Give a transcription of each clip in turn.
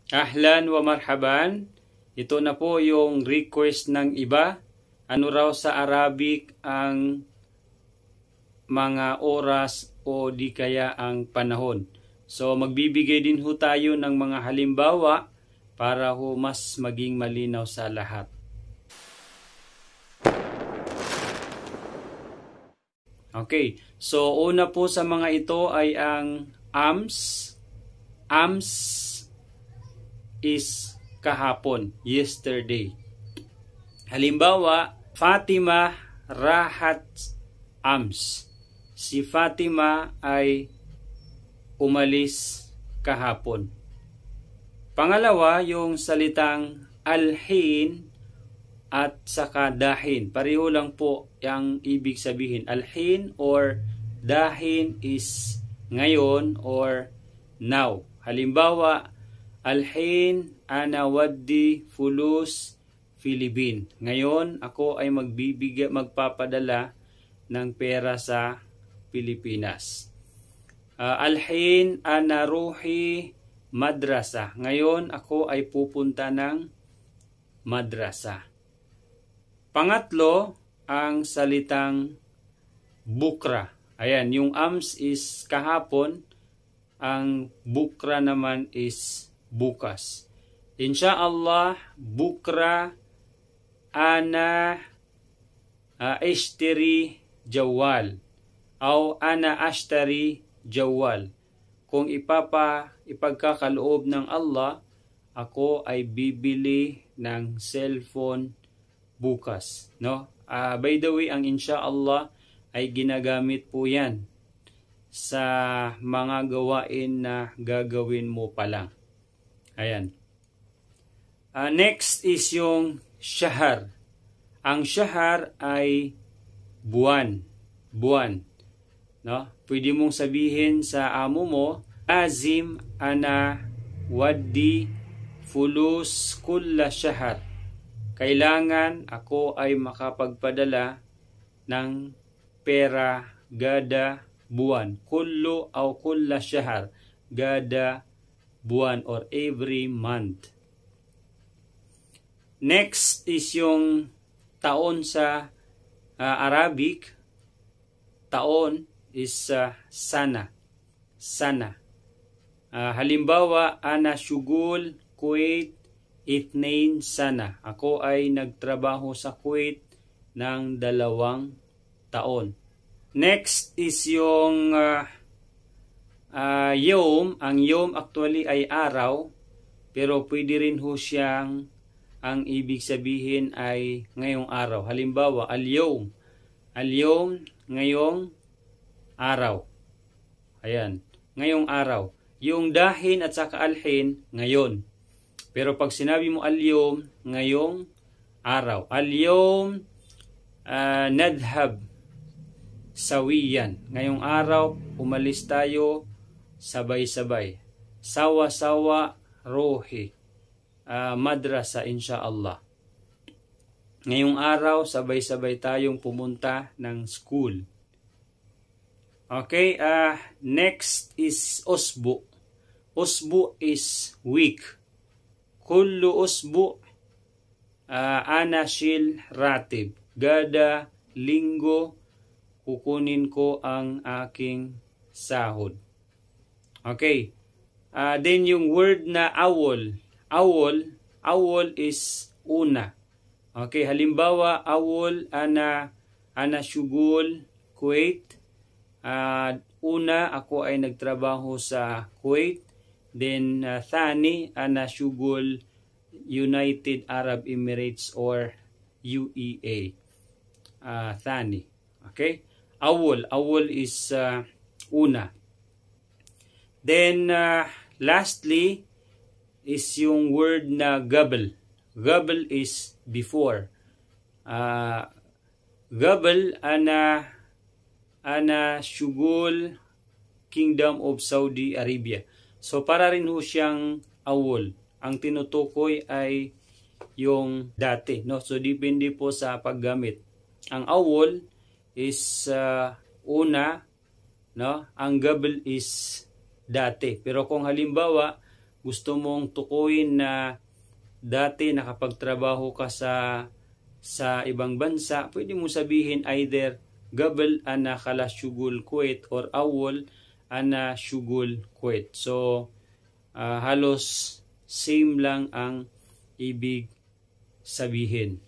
Ahlan wa marhaban. Ito na po yung request ng iba. Ano raw sa Arabic ang mga oras o di kaya ang panahon. So magbibigay din ho tayo ng mga halimbawa para ho mas maging malinaw sa lahat. Okay, so una po sa mga ito ay ang AMS. AMS is kahapon, yesterday. Halimbawa, Fatima rahat AMS. Si Fatima ay umalis kahapon. Pangalawa, yung salitang alhin at saka dahin. Pareho lang po yung ibig sabihin. Alhin or dahin is ngayon or now. Halimbawa, alhin ana waddi fulus Philippine. Ngayon, ako ay magpapadala ng pera sa Pilipinas. Alhin ana ruhi madrasa. Ngayon, ako ay pupunta ng madrasa. Pangatlo, ang salitang bukra. Ayan, yung AMS is kahapon, ang bukra naman is bukas. Insyaallah, bukra ana ashtari jawal o ana ashtari jawal. Kung ipagkakaloob ng Allah, ako ay bibili ng cellphone bukas, no? By the way, ang insyaallah ay ginagamit po yan sa mga gawain na gagawin mo pa lang. Ayan. Next is yung shahar. Ang shahar ay buwan. Buwan. No? Pwede mong sabihin sa amo mo, azim ana waddi fulus kulla shahar. Kailangan ako ay makapagpadala ng pera gada buwan. Kullu o kulla shahar. Gada buwan or every month. Next is yung taon sa Arabic. Taon is sana. Sana. Halimbawa, ana syugul Kuwait itnain sana. Ako ay nagtrabaho sa Kuwait ng 2 taon. Next is yung yom. Ang yom actually ay araw, pero pwede rin ho siyang ang ibig sabihin ay ngayong araw. Halimbawa, al-yom. Al-yom, ngayong araw. Ayan, ngayong araw. Yung dahin at saka alhin, ngayon. Pero pag sinabi mo al-yom, ngayong araw. Al-yom nadhab sawiyan. Ngayong araw, umalis tayo sabay-sabay. Sawa-sawa rohi. Madrasa insyaallah. Ngayong araw, sabay-sabay tayong pumunta ng school. Okay, next is usbu. Usbu is week. Kullu usbu ana shil ratib. Gada linggo kukunin ko ang aking sahod. Okay. Then yung word na awol. Awol is una. Okay, halimbawa awol ana syugul Kuwait. Una, ako ay nagtrabaho sa Kuwait. Then, thani, ana syugul United Arab Emirates or UEA. Thani. Okay? Awol is una. Then, lastly, is yung word na gabel. Gabel is before. Gabel, ana syugul Kingdom of Saudi Arabia. So para rin ho siyang awol. Ang tinutukoy ay yung dati, no? So depende po sa paggamit. Ang awol is una, no? Ang gabel is dati. Pero kung halimbawa gusto mong tukuyin na dati nakapagtrabaho ka sa ibang bansa, pwede mo sabihin either Gabel ana kala syugul Kuwait or awol ana syugul Kuwait. So halos same lang ang ibig sabihin.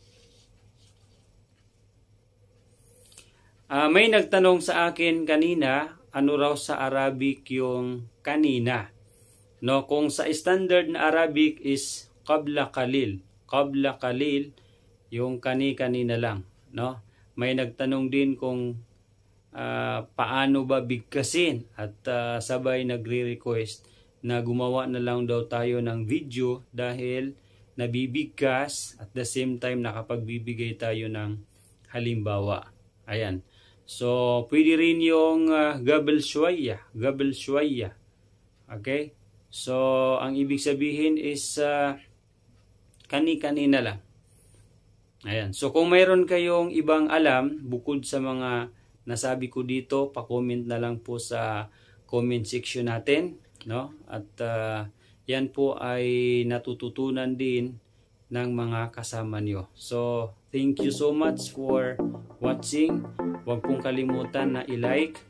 May nagtanong sa akin kanina, ano raw sa Arabic yung kanina? No, kung sa standard na Arabic is qabla qalil. Qabla qalil yung kanina lang, no? May nagtanong din kung paano ba bigkasin at sabay nagre-request na gumawa na lang daw tayo ng video dahil nabibigkas at the same time nakapagbibigay tayo ng halimbawa. Ayan. So, pwede rin yung gabel shwaya. Gabel shwaya. Okay? So, ang ibig sabihin is kani-kanina lang. Ayan. So, kung mayroon kayong ibang alam, bukod sa mga nasabi ko dito, pa-comment na lang po sa comment section natin. No? At yan po ay natututunan din ng mga kasama nyo. So, thank you so much for watching. Huwag pong kalimutan na i-like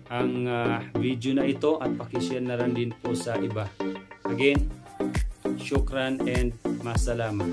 ang video na ito at pakishare na rin din po sa iba. Again, shukran and masalama.